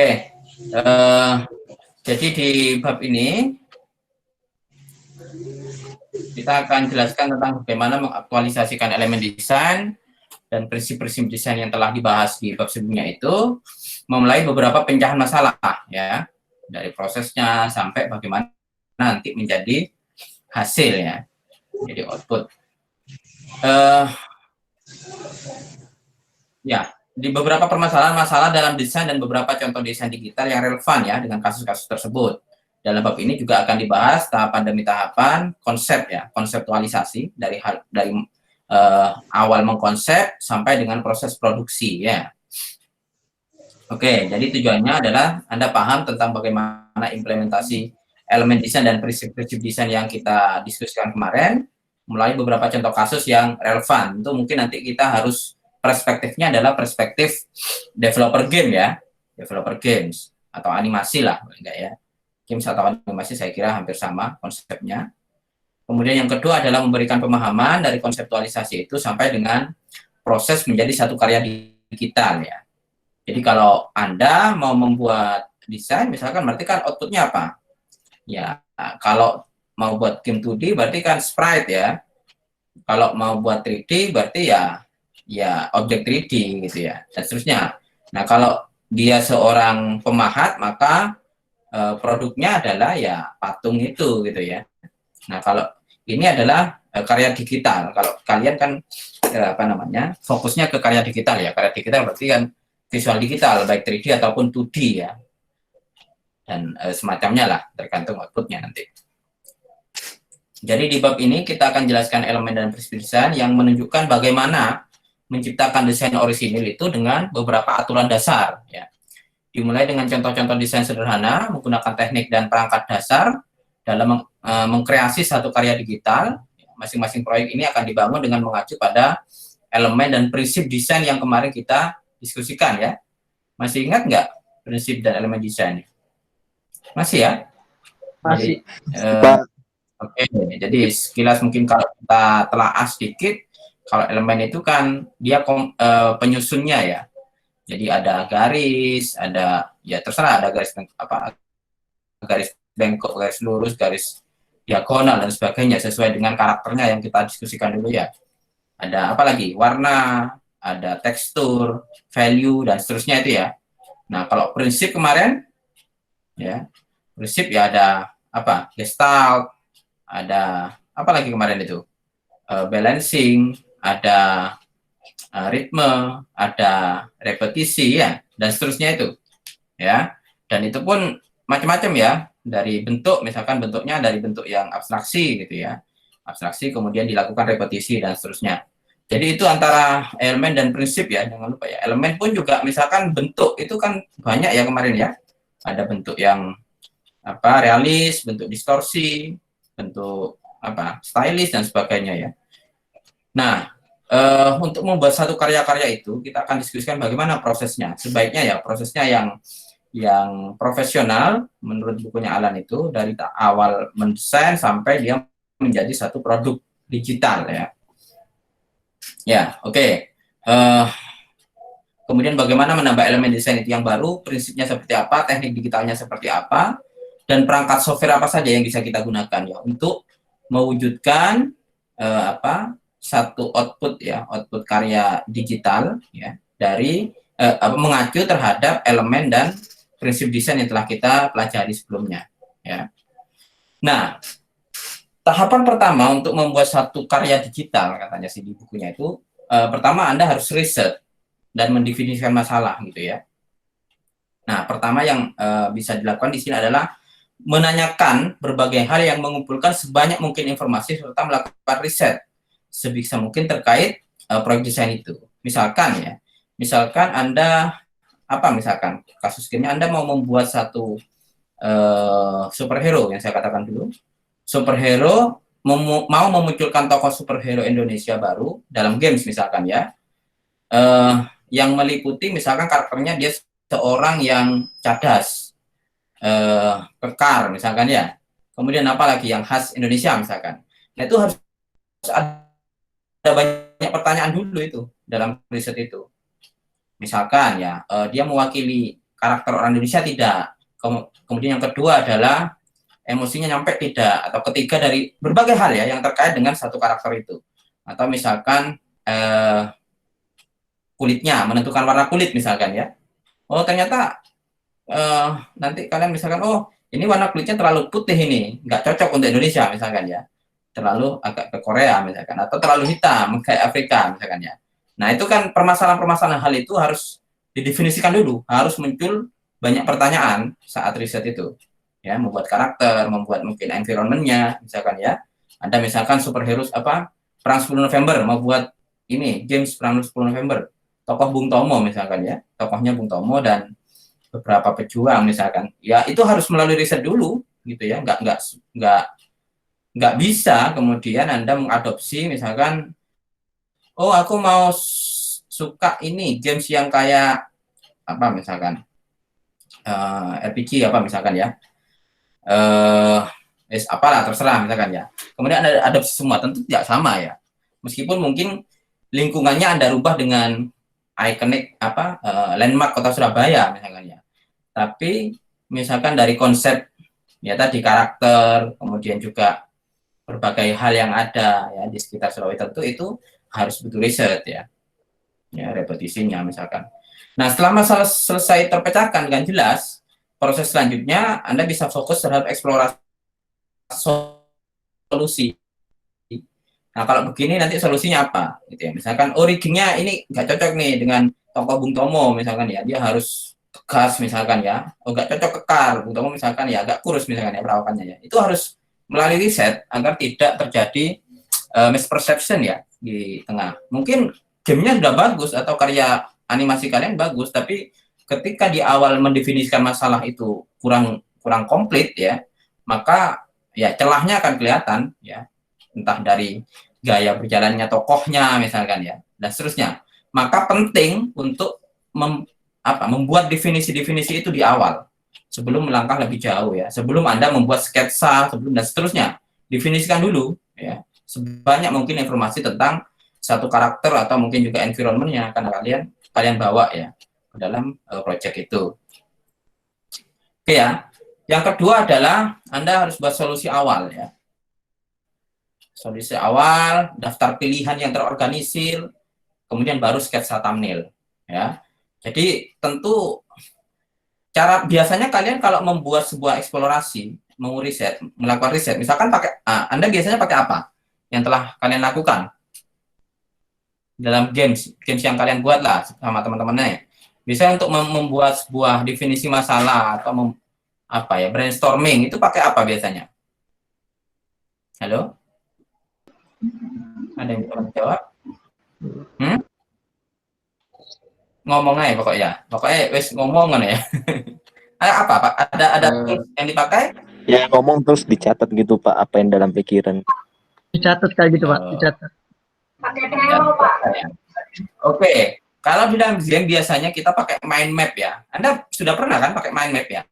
Oke, jadi di bab ini kita akan jelaskan tentang bagaimana mengaktualisasikan elemen desain dan prinsip-prinsip desain yang telah dibahas di bab sebelumnya itu, memulai beberapa pecahan masalah ya, dari prosesnya sampai bagaimana nanti menjadi hasil ya, jadi output. Ya, di beberapa permasalahan masalah dalam desain dan beberapa contoh desain digital yang relevan ya dengan kasus-kasus tersebut. Dalam bab ini juga akan dibahas tahapan demi tahapan konsep ya, konseptualisasi dari awal mengkonsep sampai dengan proses produksi ya. Oke, jadi tujuannya adalah Anda paham tentang bagaimana implementasi elemen desain dan prinsip-prinsip desain yang kita diskusikan kemarin, melalui beberapa contoh kasus yang relevan. Itu mungkin nanti kita harus perspektifnya adalah perspektif developer game ya, developer games atau animasi lah, enggak ya. Games atau animasi saya kira hampir sama konsepnya. Kemudian yang kedua adalah memberikan pemahaman dari konseptualisasi itu sampai dengan proses menjadi satu karya digital ya. Jadi kalau Anda mau membuat desain, misalkan berarti kan outputnya apa? Ya, kalau mau buat game 2D berarti kan sprite ya. Kalau mau buat 3D berarti ya objek 3D gitu ya, dan seterusnya. Nah, kalau dia seorang pemahat, maka produknya adalah ya patung itu gitu ya. Nah, kalau ini adalah karya digital. Kalau kalian kan fokusnya ke karya digital ya. Karya digital berarti kan visual digital, baik 3D ataupun 2D ya, dan semacamnya lah, tergantung outputnya nanti. Jadi di bab ini kita akan jelaskan elemen dan prinsip desain yang menunjukkan bagaimana menciptakan desain orisinil itu dengan beberapa aturan dasar ya. Dimulai dengan contoh-contoh desain sederhana menggunakan teknik dan perangkat dasar dalam mengkreasi satu karya digital. Masing-masing proyek ini akan dibangun dengan mengacu pada elemen dan prinsip desain yang kemarin kita diskusikan ya. Masih ingat nggak prinsip dan elemen desain? Masih ya? Masih. Oke, jadi sekilas mungkin kalau kita telaah sedikit, kalau elemen itu kan dia penyusunnya ya. Jadi ada garis, ada ya terserah, ada garis garis bengkok, garis lurus, garis diagonal dan sebagainya sesuai dengan karakternya yang kita diskusikan dulu ya. Ada apa lagi? Warna, ada tekstur, value dan seterusnya itu ya. Nah, kalau prinsip kemarin ya, prinsip ya ada apa? Gestalt, ada apa lagi kemarin itu? Balancing, ada ritme, ada repetisi ya, dan seterusnya itu. Ya. Dan itu pun macam-macam ya, dari bentuk, misalkan bentuknya dari bentuk yang abstraksi gitu ya. Abstraksi kemudian dilakukan repetisi dan seterusnya. Jadi itu antara elemen dan prinsip ya, jangan lupa ya. Elemen pun juga misalkan bentuk itu kan banyak ya kemarin ya. Ada bentuk yang realis, bentuk distorsi, bentuk stylish dan sebagainya ya. Nah, untuk membuat satu karya-karya itu kita akan diskusikan bagaimana prosesnya. Sebaiknya ya prosesnya yang profesional menurut bukunya Alan itu dari awal mendesain sampai dia menjadi satu produk digital ya. Ya, oke. Kemudian bagaimana menambah elemen desain itu yang baru, prinsipnya seperti apa, teknik digitalnya seperti apa, dan perangkat software apa saja yang bisa kita gunakan ya untuk mewujudkan satu output ya, output karya digital ya dari mengacu terhadap elemen dan prinsip desain yang telah kita pelajari sebelumnya ya. Nah, tahapan pertama untuk membuat satu karya digital katanya sih di bukunya itu pertama Anda harus riset dan mendefinisikan masalah gitu ya. Nah, pertama yang bisa dilakukan di sini adalah menanyakan berbagai hal yang mengumpulkan sebanyak mungkin informasi serta melakukan riset sebisa mungkin terkait proyek desain itu. Misalkan Anda misalkan kasus gamenya Anda mau membuat satu superhero yang saya katakan dulu. Superhero mau memunculkan tokoh superhero Indonesia baru dalam games misalkan ya. Yang meliputi misalkan karakternya dia seorang yang cerdas, kekar misalkan ya. Kemudian apa lagi yang khas Indonesia misalkan. Nah, itu harus ada banyak pertanyaan dulu itu dalam riset itu. Misalkan ya, dia mewakili karakter orang Indonesia tidak. Kemudian yang kedua adalah emosinya nyampe tidak, atau ketiga dari berbagai hal ya yang terkait dengan satu karakter itu. Atau misalkan kulitnya, menentukan warna kulit misalkan ya. Oh ternyata nanti kalian misalkan, oh ini warna kulitnya terlalu putih, ini nggak cocok untuk Indonesia misalkan ya, terlalu agak ke Korea misalkan, atau terlalu hitam kayak Afrika misalkan ya. Nah itu kan permasalahan-permasalahan hal itu harus didefinisikan dulu, harus muncul banyak pertanyaan saat riset itu ya, membuat karakter, membuat mungkin environmentnya misalkan ya. Ada misalkan superhero apa, Perang 10 November, mau buat ini James Perang 10 November, tokoh Bung Tomo misalkan ya, tokohnya Bung Tomo dan beberapa pejuang misalkan ya, itu harus melalui riset dulu gitu ya, nggak bisa kemudian Anda mengadopsi misalkan, oh aku mau suka ini games yang kayak apa misalkan RPG apa misalkan ya, apalah terserah misalkan ya, kemudian Anda adopsi semua, tentu tidak sama ya, meskipun mungkin lingkungannya Anda rubah dengan ikonik apa landmark kota Surabaya misalkan ya, tapi misalkan dari konsep ya tadi karakter, kemudian juga berbagai hal yang ada ya di sekitar Surabaya, tentu itu harus butuh riset ya, repetisinya misalkan. Nah setelah masalah selesai terpecahkan dengan jelas, proses selanjutnya Anda bisa fokus terhadap eksplorasi solusi. Nah kalau begini nanti solusinya apa? Gitu ya. Misalkan originnya ini nggak cocok nih dengan tokoh Bung Tomo misalkan ya, dia harus tegas misalkan ya, oh nggak cocok kekar, Bung Tomo misalkan ya agak kurus misalkan ya perawakannya ya. Itu harus melalui riset agar tidak terjadi misperception ya di tengah. Mungkin gamenya sudah bagus atau karya animasi kalian bagus, tapi ketika di awal mendefinisikan masalah itu kurang komplit ya, maka ya celahnya akan kelihatan ya, entah dari gaya berjalannya tokohnya misalkan ya, dan seterusnya. Maka penting untuk membuat definisi-definisi itu di awal sebelum melangkah lebih jauh ya, sebelum Anda membuat sketsa sebelum dan seterusnya, definisikan dulu ya sebanyak mungkin informasi tentang satu karakter atau mungkin juga environment yang akan kalian bawa ya ke dalam project itu. Oke ya. Yang kedua adalah Anda harus buat solusi awal ya. Solusi awal, daftar pilihan yang terorganisir, kemudian baru sketsa thumbnail ya. Jadi tentu cara biasanya kalian kalau membuat sebuah eksplorasi, mau riset, melakukan riset, misalkan pakai Anda biasanya pakai apa yang telah kalian lakukan dalam games yang kalian buat lah sama teman-temannya. Bisa untuk membuat sebuah definisi masalah atau brainstorming itu pakai apa biasanya? Halo? Ada yang bisa jawab? Ngomong aja pokoknya wes ngomong kan ya. Ada tools yang dipakai? Ya ngomong terus dicatat gitu Pak, apa yang dalam pikiran. Dicatat kayak gitu Pak, dicatat. Oke, kalau di dalam game biasanya kita pakai mind map ya. Anda sudah pernah kan pakai mind map ya?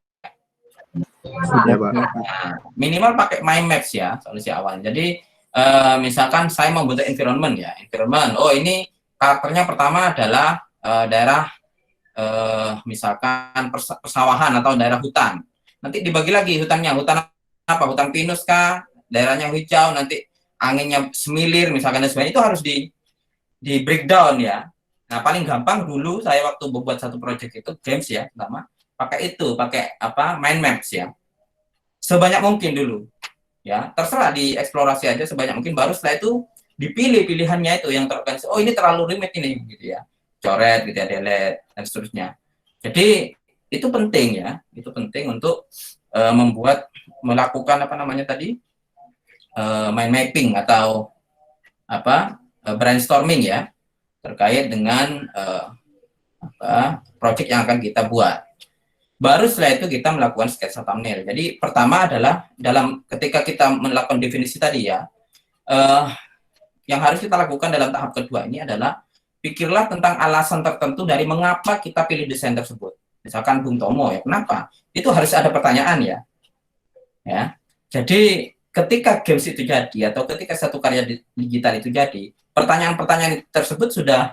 Sudah Pak. Nah, minimal pakai mind maps ya solusi awal. Jadi misalkan saya mau bentuk environment ya, environment. Oh ini karakternya pertama adalah daerah misalkan persawahan atau daerah hutan. Nanti dibagi lagi hutannya, hutan apa? Hutan pinus kah? Daerahnya hijau, nanti anginnya semilir misalkan, dan sebagainya. Itu harus di breakdown ya. Nah paling gampang dulu saya waktu membuat satu project itu games ya, pertama pakai mind maps ya, sebanyak mungkin dulu ya, terserah dieksplorasi aja sebanyak mungkin, baru setelah itu dipilih pilihannya itu yang terorganisir. Oh ini terlalu rumit ini gitu ya, coret gitu ya, delete dan seterusnya. Jadi itu penting ya, itu penting untuk melakukan mind mapping atau brainstorming ya terkait dengan project yang akan kita buat. Baru setelah itu kita melakukan sketsa thumbnail. Jadi pertama adalah ketika kita melakukan definisi tadi ya, yang harus kita lakukan dalam tahap kedua ini adalah pikirlah tentang alasan tertentu dari mengapa kita pilih desain tersebut. Misalkan Bung Tomo ya, kenapa? Itu harus ada pertanyaan ya. Jadi ketika games itu jadi atau ketika satu karya digital itu jadi, pertanyaan-pertanyaan tersebut sudah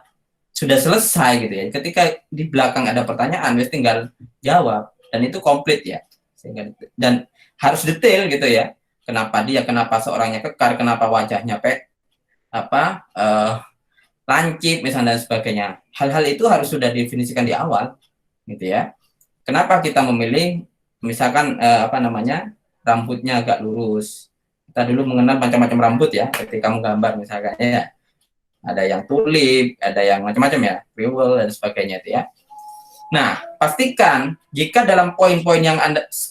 sudah selesai gitu ya. Ketika di belakang ada pertanyaan, wes tinggal jawab dan itu komplit ya. Dan harus detail gitu ya. Kenapa dia, kenapa seorangnya kekar, kenapa wajahnya lancip misalnya dan sebagainya. Hal-hal itu harus sudah definisikan di awal gitu ya. Kenapa kita memilih misalkan rambutnya agak lurus. Kita dulu mengenal macam-macam rambut ya ketika menggambar misalkan ya. Ada yang tulip, ada yang macam-macam ya, riwel dan sebagainya itu ya. Nah, pastikan jika dalam poin-poin yang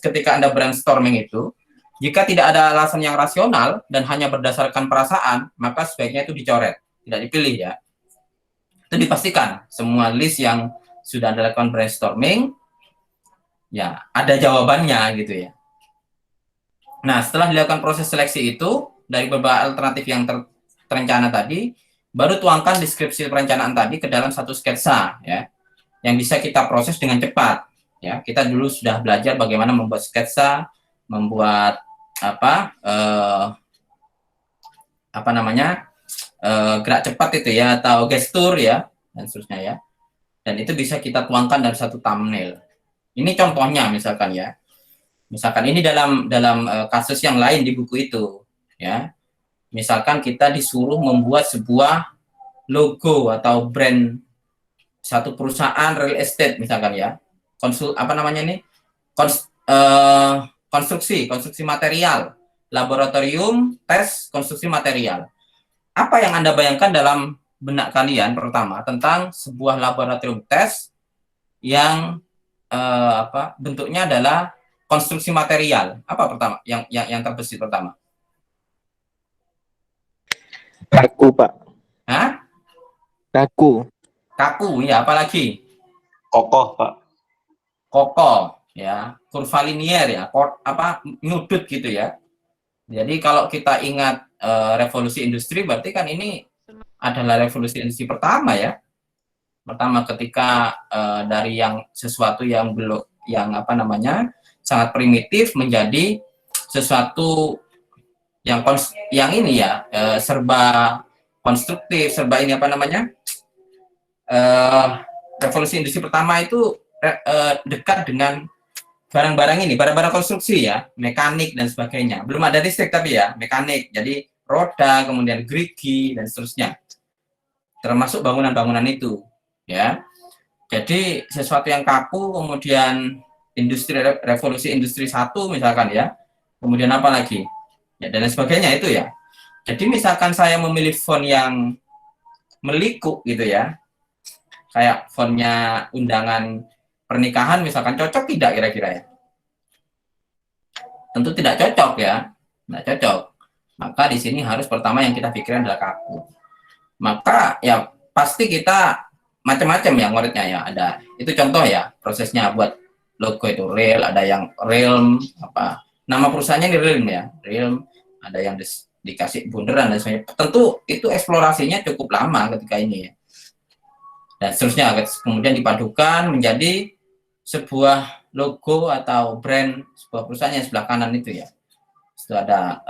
ketika Anda brainstorming itu, jika tidak ada alasan yang rasional dan hanya berdasarkan perasaan, maka sebaiknya itu dicoret, tidak dipilih ya. Itu dipastikan semua list yang sudah Anda lakukan brainstorming, ya ada jawabannya gitu ya. Nah, setelah dilakukan proses seleksi itu, dari beberapa alternatif yang terencana tadi, baru tuangkan deskripsi perencanaan tadi ke dalam satu sketsa ya, yang bisa kita proses dengan cepat ya. Kita dulu sudah belajar bagaimana membuat sketsa, membuat gerak cepat itu ya, atau gestur ya dan seterusnya ya. Dan itu bisa kita tuangkan dalam satu thumbnail. Ini contohnya misalkan ya. Misalkan ini dalam kasus yang lain di buku itu ya. Misalkan kita disuruh membuat sebuah logo atau brand satu perusahaan real estate misalkan ya. Konstruksi material, laboratorium, tes, konstruksi material. Apa yang Anda bayangkan dalam benak kalian pertama tentang sebuah laboratorium tes yang bentuknya adalah konstruksi material? Apa pertama yang terbesit pertama? Kaku, Pak. Hah? Kaku. Kaku ya, apalagi? Kokoh, Pak. Kokoh ya, kurvalinier ya, nyudut gitu ya. Jadi kalau kita ingat revolusi industri, berarti kan ini adalah revolusi industri pertama ya. Pertama ketika dari yang sesuatu yang belum sangat primitif menjadi sesuatu yang ini ya, serba konstruktif, serba ini revolusi industri pertama itu dekat dengan barang-barang ini, barang-barang konstruksi ya, mekanik dan sebagainya. Belum ada listrik tapi ya, mekanik. Jadi roda, kemudian gerigi dan seterusnya. Termasuk bangunan-bangunan itu, ya. Jadi sesuatu yang kaku, kemudian revolusi industri 1 misalkan ya. Kemudian apa lagi? Ya, dan sebagainya itu ya. Jadi misalkan saya memilih font yang meliku gitu ya, kayak fontnya undangan pernikahan misalkan, cocok tidak kira-kira ya? Tentu tidak cocok ya, tidak cocok. Maka di sini harus pertama yang kita pikirkan adalah kaku. Maka ya pasti kita macam-macam ya ngoretnya ya, ada. Itu contoh ya prosesnya buat logo itu real, ada yang realm nama perusahaannya ini realm ya, realm, ada yang dikasih bunderan dan sebagainya. Tentu itu eksplorasinya cukup lama ketika ini ya. Dan seterusnya kemudian dipadukan menjadi sebuah logo atau brand sebuah perusahaan yang sebelah kanan itu ya. Itu ada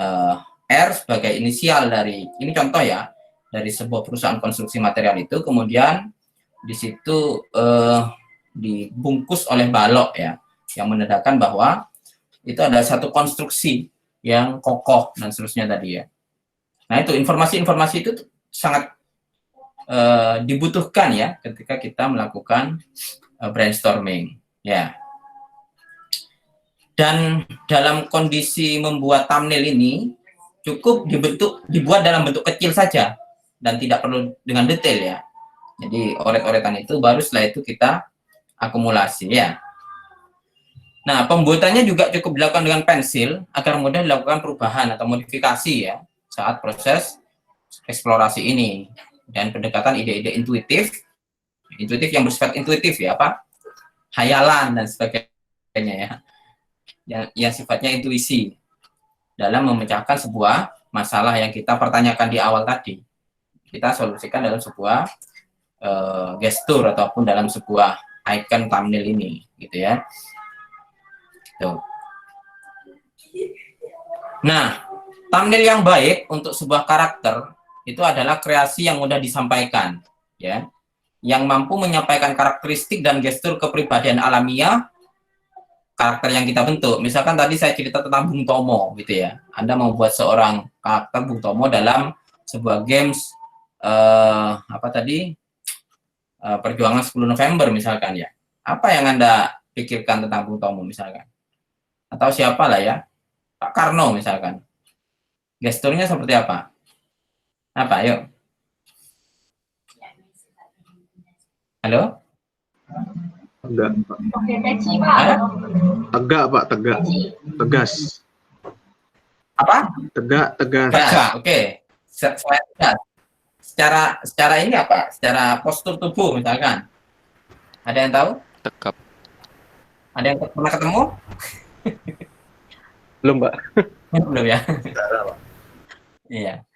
R sebagai inisial dari, ini contoh ya, dari sebuah perusahaan konstruksi material itu, kemudian di situ dibungkus oleh balok ya, yang menandakan bahwa itu ada satu konstruksi yang kokoh dan seterusnya tadi ya. Nah itu informasi-informasi itu sangat dibutuhkan ya ketika kita melakukan brainstorming ya. Dan dalam kondisi membuat thumbnail ini cukup dibuat dalam bentuk kecil saja dan tidak perlu dengan detail ya. Jadi oret-oretan itu baru setelah itu kita akumulasi ya. Nah, pembuatannya juga cukup dilakukan dengan pensil agar mudah dilakukan perubahan atau modifikasi ya saat proses eksplorasi ini, dan pendekatan ide-ide intuitif yang bersifat intuitif ya, hayalan dan sebagainya ya, yang sifatnya intuisi dalam memecahkan sebuah masalah yang kita pertanyakan di awal tadi, kita solusikan dalam sebuah gestur ataupun dalam sebuah icon thumbnail ini gitu ya. Tuh. Nah, thumbnail yang baik untuk sebuah karakter itu adalah kreasi yang mudah disampaikan, ya, yang mampu menyampaikan karakteristik dan gestur kepribadian alamiah karakter yang kita bentuk. Misalkan tadi saya cerita tentang Bung Tomo gitu ya. Anda membuat seorang karakter Bung Tomo dalam sebuah games apa tadi perjuangan 10 November misalkan ya. Apa yang Anda pikirkan tentang Bung Tomo misalkan? Atau siapa lah ya? Pak Karno misalkan. Gesturnya seperti apa? Apa? Yuk. Halo? Enggak, Pak. Hah? Tegak, Pak, tegak. Tegas. Apa? Tegak, tegas. Tegak. Oke. Selain tegas. Secara ini apa? Secara postur tubuh misalkan. Ada yang tahu? Tegap. Ada yang pernah ketemu? Belum, Pak. Belum ya? Iya.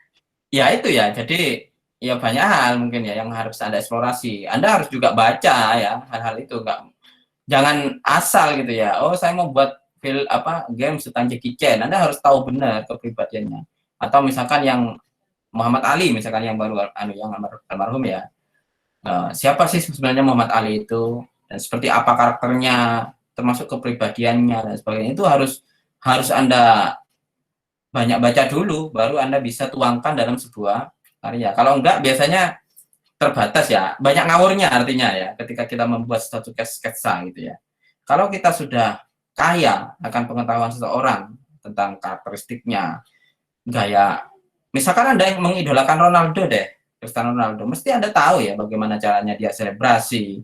Ya itu ya. Jadi ya banyak hal mungkin ya yang harus Anda eksplorasi. Anda harus juga baca ya hal-hal itu. Jangan asal gitu ya. Oh, saya mau buat game tentang Jackie Chan. Anda harus tahu benar kepribadiannya. Atau misalkan yang Muhammad Ali misalkan yang baru yang almarhum ya. Siapa sih sebenarnya Muhammad Ali itu dan seperti apa karakternya termasuk kepribadiannya dan sebagainya itu harus Anda banyak baca dulu baru Anda bisa tuangkan dalam sebuah karya. Kalau enggak biasanya terbatas ya, banyak ngawurnya artinya ya ketika kita membuat suatu sketsa gitu ya. Kalau kita sudah kaya akan pengetahuan seseorang tentang karakteristiknya, gaya, misalkan Anda yang mengidolakan Ronaldo deh, Cristiano Ronaldo, mesti Anda tahu ya bagaimana caranya dia selebrasi,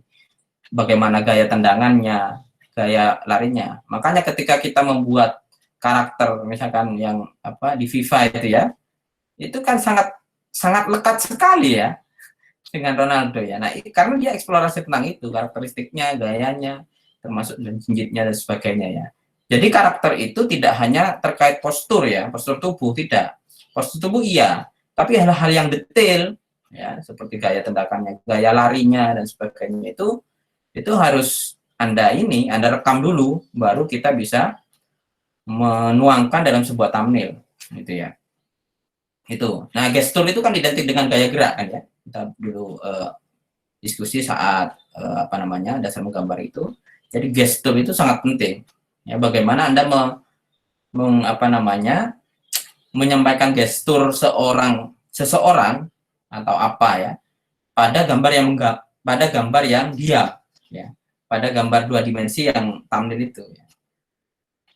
bagaimana gaya tendangannya, gaya larinya. Makanya ketika kita membuat karakter misalkan yang di FIFA itu ya, itu kan sangat lekat sekali ya dengan Ronaldo ya. Nah, karena dia eksplorasi tentang itu, karakteristiknya, gayanya, termasuk jinjitnya dan sebagainya ya. Jadi karakter itu tidak hanya terkait postur ya, postur tubuh tidak. Postur tubuh iya, tapi hal-hal yang detail ya, seperti gaya tendangannya, gaya larinya dan sebagainya itu harus Anda rekam dulu baru kita bisa menuangkan dalam sebuah thumbnail gitu ya. Itu. Nah, gestur itu kan identik dengan gaya gerak kan ya. Kita dulu diskusi saat dasar menggambar itu. Jadi gestur itu sangat penting. Ya, bagaimana Anda menyampaikan gestur seseorang atau apa ya pada gambar yang diam ya. Pada gambar dua dimensi yang thumbnail itu ya.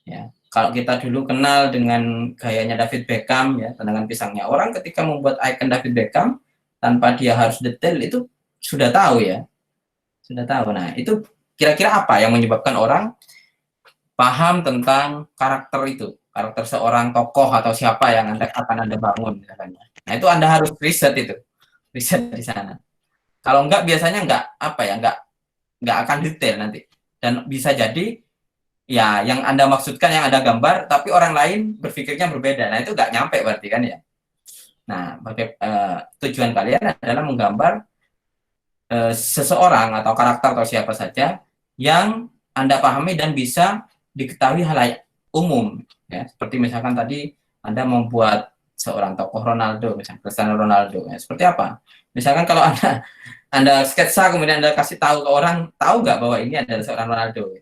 Ya. Kalau kita dulu kenal dengan gayanya David Beckham ya, tendangan pisangnya. Orang ketika membuat icon David Beckham tanpa dia harus detail itu sudah tahu ya. Sudah tahu. Nah, itu kira-kira apa yang menyebabkan orang paham tentang karakter itu, karakter seorang tokoh atau siapa yang akan Anda bangun misalnya. Nah, itu Anda harus riset itu. Riset di sana. Kalau enggak biasanya enggak akan detail nanti. Dan bisa jadi ya yang Anda maksudkan yang Anda gambar tapi orang lain berpikirnya berbeda. Nah, itu nggak nyampe berarti kan ya. Nah, tujuan kalian adalah menggambar seseorang atau karakter atau siapa saja yang Anda pahami dan bisa diketahui halayak umum ya. Seperti misalkan tadi Anda membuat seorang tokoh Ronaldo, misalnya Cristiano Ronaldo ya. Seperti apa? Misalkan kalau Anda sketsa kemudian Anda kasih tahu ke orang, tahu nggak bahwa ini adalah seorang Ronaldo?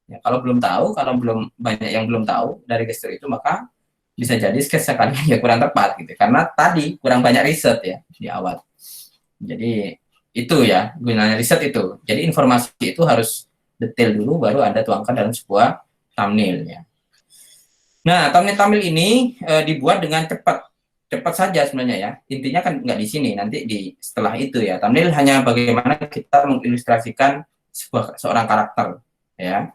Ya, kalau belum tahu, kalau belum banyak yang belum tahu dari gestur itu, maka bisa jadi sketsa kalian ya kurang tepat gitu. Karena tadi kurang banyak riset ya di awal. Jadi itu ya gunanya riset itu. Jadi informasi itu harus detail dulu baru Anda tuangkan dalam sebuah thumbnail ya. Nah, thumbnail ini dibuat dengan cepat saja sebenarnya ya. Intinya kan nggak di sini, nanti setelah itu ya. Thumbnail hanya bagaimana kita mengilustrasikan seorang karakter ya.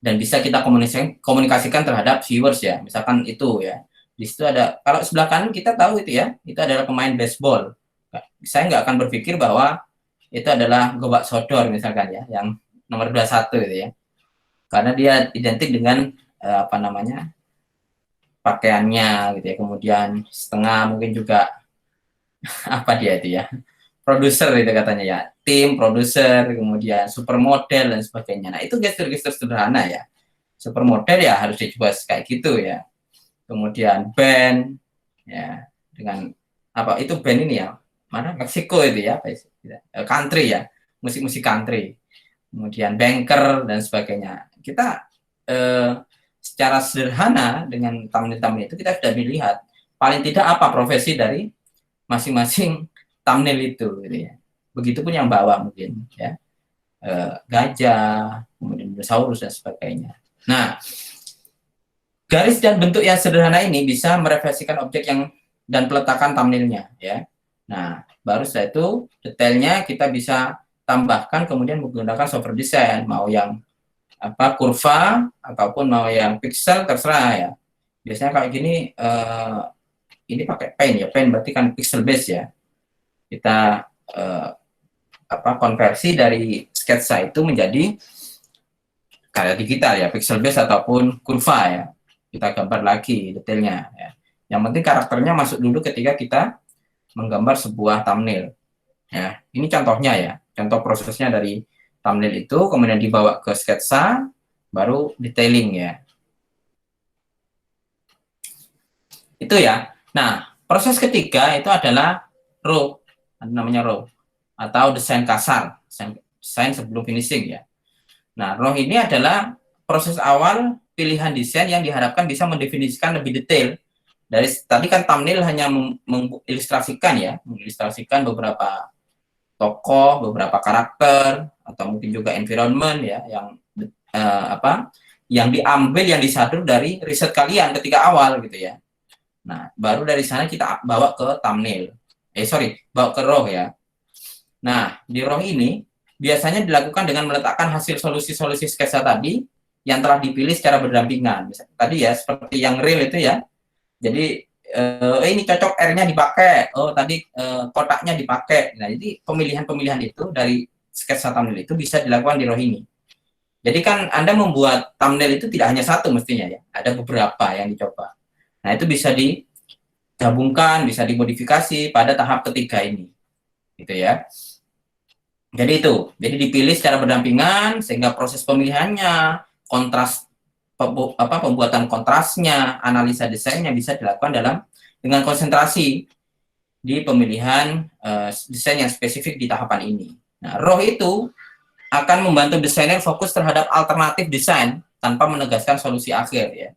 Dan bisa kita komunikasikan terhadap viewers ya, misalkan itu ya. Di situ ada, kalau sebelah kanan kita tahu itu ya, itu adalah pemain baseball. Saya nggak akan berpikir bahwa itu adalah Gobak Sodor misalkan ya, yang nomor 21 itu ya. Karena dia identik dengan pakaiannya gitu ya, kemudian setengah mungkin juga apa dia itu ya, produser itu katanya ya, tim produser, kemudian supermodel dan sebagainya. Nah, itu gestur-gestur sederhana ya. Supermodel ya harus dicoba kayak gitu ya. Kemudian band ya, dengan apa itu band ini ya, mana Meksiko itu ya, country ya, musik-musik country, kemudian banker dan sebagainya. Kita secara sederhana dengan thumbnail itu kita sudah melihat paling tidak apa profesi dari masing-masing thumbnail itu, gitu ya. Begitupun yang bawah mungkin ya, gajah, kemudian dinosaurus dan sebagainya. Nah, garis dan bentuk yang sederhana ini bisa merefleksikan objek yang dan peletakan thumbnailnya ya. Nah, baru setelah itu detailnya kita bisa tambahkan kemudian menggunakan software desain, mau yang kurva ataupun mau yang pixel terserah ya. Biasanya kayak gini ini pakai paint ya, paint berarti kan pixel base ya. Kita konversi dari sketsa itu menjadi karya digital ya, pixel base ataupun kurva ya. Kita gambar lagi detailnya ya. Yang penting karakternya masuk dulu ketika kita menggambar sebuah thumbnail ya. Ini contohnya ya, contoh prosesnya dari thumbnail itu kemudian dibawa ke sketsa baru detailing ya. Itu ya. Nah, proses ketiga itu adalah raw, namanya raw atau desain kasar, desain sebelum finishing ya. Nah, raw ini adalah proses awal pilihan desain yang diharapkan bisa mendefinisikan lebih detail. Dari tadi kan thumbnail hanya mengilustrasikan ya, mengilustrasikan beberapa tokoh, beberapa karakter atau mungkin juga environment ya yang diambil, yang disadur dari riset kalian ketika awal gitu ya. Nah, baru dari sana kita bawa ke thumbnail. Bawa ke raw ya. Nah, di raw ini biasanya dilakukan dengan meletakkan hasil solusi-solusi sketsa tadi yang telah dipilih secara berdampingan. Tadi ya, seperti yang real itu ya. Jadi, ini cocok R-nya dipakai. Oh, tadi kotaknya dipakai. Nah, jadi pemilihan-pemilihan itu dari sketsa thumbnail itu bisa dilakukan di raw ini. Jadi kan Anda membuat thumbnail itu tidak hanya satu mestinya ya. Ada beberapa yang dicoba. Nah, itu bisa digabungkan, bisa dimodifikasi pada tahap ketiga ini. Gitu ya. Jadi itu, jadi dipilih secara berdampingan sehingga proses pemilihannya, kontras pembuatan kontrasnya, analisa desainnya bisa dilakukan dengan konsentrasi di pemilihan desain yang spesifik di tahapan ini. Nah, raw itu akan membantu desainer fokus terhadap alternatif desain tanpa menegaskan solusi akhir ya.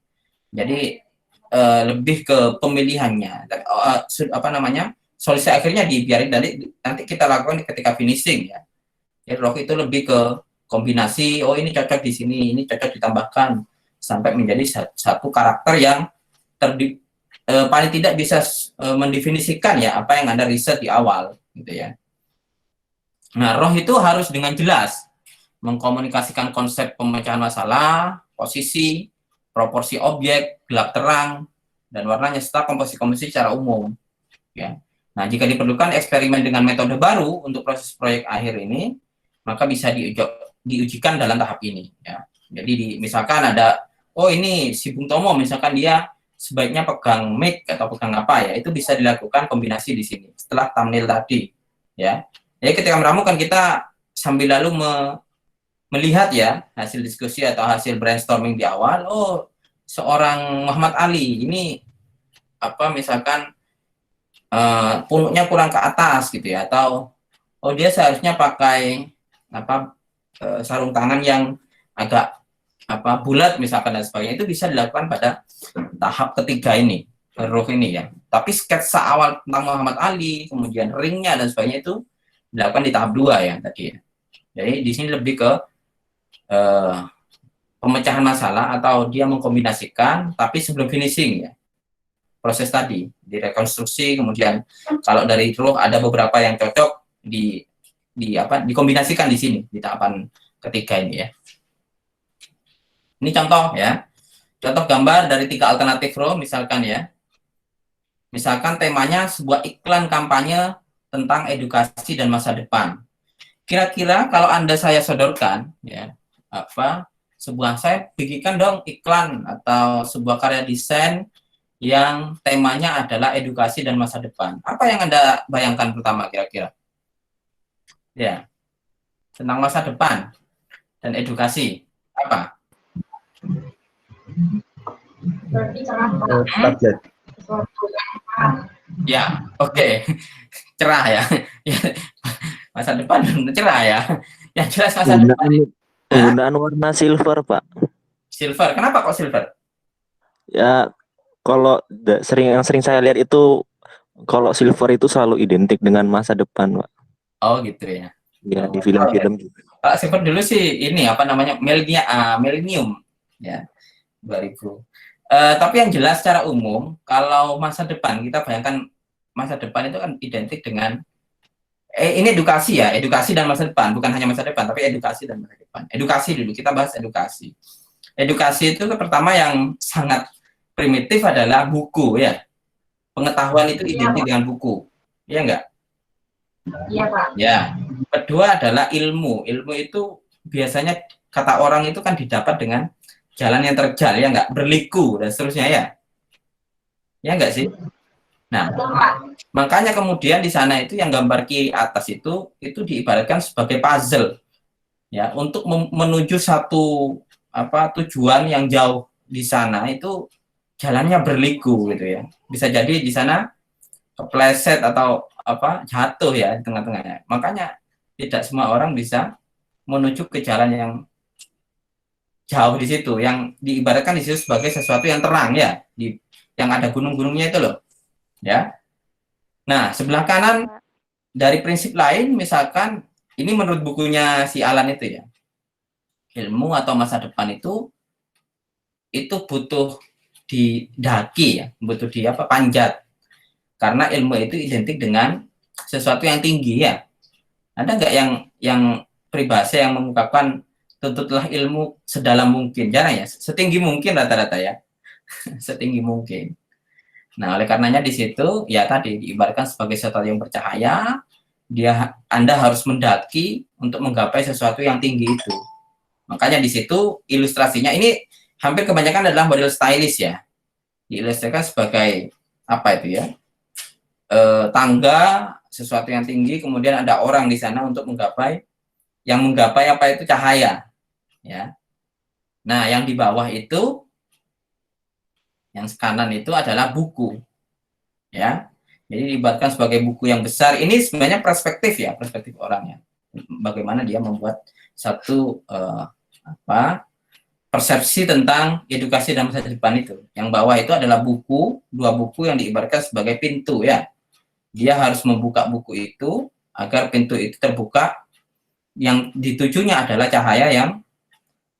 Jadi lebih ke pemilihannya, solusi akhirnya dibiarin nanti kita lakukan ketika finishing ya. Jadi raw itu lebih ke kombinasi, oh ini cocok di sini, ini cocok ditambahkan sampai menjadi satu karakter yang paling tidak bisa mendefinisikan ya apa yang Anda riset di awal gitu ya. Nah, raw itu harus dengan jelas mengkomunikasikan konsep pemecahan masalah, posisi, proporsi objek, gelap terang, dan warnanya serta komposisi secara umum ya. Nah, jika diperlukan eksperimen dengan metode baru untuk proses proyek akhir ini, maka bisa diujikan dalam tahap ini ya. Jadi misalkan ada ini si Bung Tomo misalkan dia sebaiknya pegang mic atau pegang apa ya, itu bisa dilakukan kombinasi di sini setelah thumbnail tadi ya. Jadi ketika meramu kan kita sambil lalu melihat ya hasil diskusi atau hasil brainstorming di awal, seorang Muhammad Ali ini misalkan punuknya kurang ke atas gitu ya, atau dia seharusnya pakai sarung tangan yang agak bulat misalkan dan sebagainya. Itu bisa dilakukan pada tahap ketiga ini, raw ini ya. Tapi sketsa awal tentang Muhammad Ali, kemudian ringnya dan sebagainya itu dilakukan di tahap 2 ya tadi ya. Jadi di sini lebih ke pemecahan masalah atau dia mengkombinasikan tapi sebelum finishing ya. Proses tadi direkonstruksi, kemudian kalau dari raw ada beberapa yang cocok dikombinasikan di sini di tahapan ketiga ini ya. Ini contoh ya. Contoh gambar dari 3 alternatif raw misalkan ya. Misalkan temanya sebuah iklan kampanye tentang edukasi dan masa depan. Kira-kira kalau saya sodorkan ya, saya bikinkan dong iklan atau sebuah karya desain yang temanya adalah edukasi dan masa depan. Apa yang Anda bayangkan pertama kira-kira? Ya, tentang masa depan dan edukasi. Apa? Target. Ya, oke. Cerah ya. Ya, masa depan cerah ya. Yang jelas masa depan. Penggunaan Hah? penggunaan warna silver, Pak. Silver. Kenapa kok silver? Ya, kalau yang sering saya lihat itu kalau silver itu selalu identik dengan masa depan, Pak. Oh gitu ya. Ya, Oh, di film-film juga. Pak silver dulu sih ini apa namanya milenium ya 2000. Tapi yang jelas secara umum kalau masa depan kita bayangkan masa depan itu kan identik dengan ini edukasi dan masa depan, bukan hanya masa depan tapi edukasi dan masa depan. Edukasi dulu kita bahas edukasi. Edukasi itu pertama yang sangat primitif adalah buku ya. Pengetahuan itu identik dengan buku. Iya enggak? Iya, Pak. Ya. Kedua adalah ilmu. Ilmu itu biasanya kata orang itu kan didapat dengan jalan yang terjal ya enggak? Berliku dan seterusnya ya. Ya enggak sih? Nah, Betul, Pak. makanya kemudian di sana itu yang gambar kiri atas itu diibaratkan sebagai puzzle ya untuk menuju satu tujuan yang jauh di sana itu jalannya berliku gitu ya. Bisa jadi di sana kepleset atau jatuh ya di tengah-tengahnya. Makanya tidak semua orang bisa menuju ke jalan yang jauh di situ, yang diibaratkan di situ sebagai sesuatu yang terang ya, yang ada gunung-gunungnya itu loh, ya. Nah, sebelah kanan dari prinsip lain, misalkan ini menurut bukunya si Alan itu ya, ilmu atau masa depan itu butuh didaki ya, butuh panjat, karena ilmu itu identik dengan sesuatu yang tinggi ya. Ada nggak yang peribahasa yang mengungkapkan tuntutlah ilmu sedalam mungkin, jarang ya, setinggi mungkin rata-rata ya, setinggi mungkin. Nah, oleh karenanya di situ ya tadi diibaratkan sebagai sesuatu yang bercahaya, Anda harus mendaki untuk menggapai sesuatu yang tinggi itu. Makanya di situ ilustrasinya ini hampir kebanyakan adalah model stylish ya, diilustrasikan sebagai apa itu ya, tangga sesuatu yang tinggi, kemudian ada orang di sana untuk menggapai apa itu cahaya ya. Nah, yang di bawah itu yang kanan itu adalah buku ya. Jadi dibuatkan sebagai buku yang besar. Ini sebenarnya perspektif orangnya, bagaimana dia membuat satu persepsi tentang edukasi dan masa depan itu. Yang bawah itu adalah dua buku yang diibaratkan sebagai pintu ya. Dia harus membuka buku itu agar pintu itu terbuka, yang ditujunya adalah cahaya yang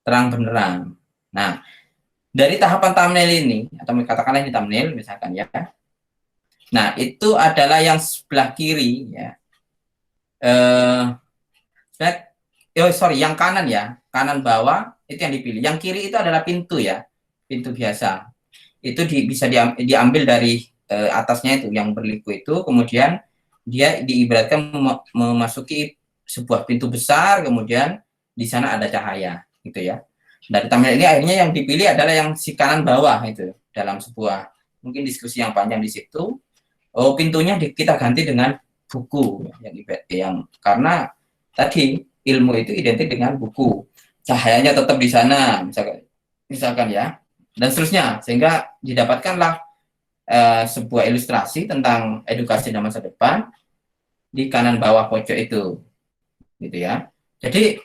terang benderang. Nah, dari tahapan thumbnail ini, atau katakanlah ini thumbnail misalkan ya. Nah, itu adalah yang sebelah kiri ya. Yang kanan ya, kanan bawah itu yang dipilih. Yang kiri itu adalah pintu ya, pintu biasa. Itu bisa diambil dari atasnya itu yang berliku itu, kemudian dia diibaratkan memasuki sebuah pintu besar, kemudian di sana ada cahaya gitu ya. Dari thumbnail ini akhirnya yang dipilih adalah yang si kanan bawah itu, dalam sebuah mungkin diskusi yang panjang di situ. Oh, pintunya kita ganti dengan buku yang karena tadi ilmu itu identik dengan buku, cahayanya tetap di sana misalkan ya, dan seterusnya, sehingga didapatkanlah sebuah ilustrasi tentang edukasi dan masa depan di kanan bawah pojok itu gitu ya. Jadi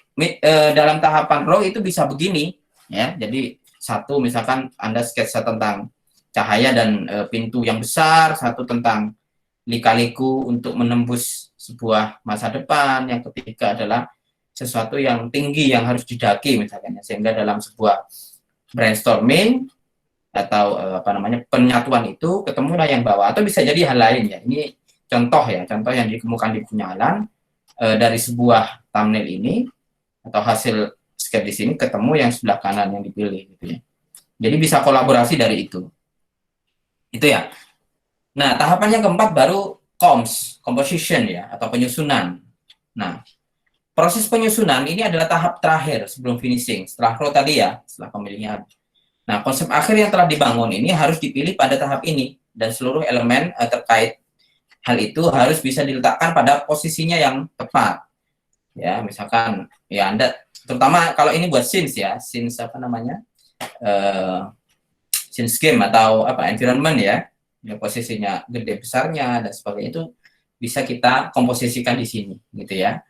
dalam tahapan raw itu bisa begini ya. Jadi satu misalkan Anda sketsa tentang cahaya dan pintu yang besar, satu tentang lika-liku untuk menembus sebuah masa depan, yang ketiga adalah sesuatu yang tinggi yang harus didaki misalkan ya. Sehingga dalam sebuah brainstorming atau penyatuan itu ketemulah yang bawah, atau bisa jadi hal lain ya. Ini contoh yang dikemukakan di punya Alan dari sebuah thumbnail ini atau hasil sketch di sini ketemu yang sebelah kanan yang dipilih gitu ya. Jadi bisa kolaborasi dari itu ya. Nah, tahapan yang keempat baru composition ya, atau penyusunan. Nah, proses penyusunan ini adalah tahap terakhir sebelum finishing, setelah raw tadi ya, setelah pemilihan. Nah, konsep akhir yang telah dibangun ini harus dipilih pada tahap ini, dan seluruh elemen terkait hal itu harus bisa diletakkan pada posisinya yang tepat. Ya, misalkan ya Anda, terutama kalau ini buat scenes ya, scenes scenes game atau environment ya. ya posisinya gede besarnya dan sebagainya itu bisa kita komposisikan di sini gitu ya.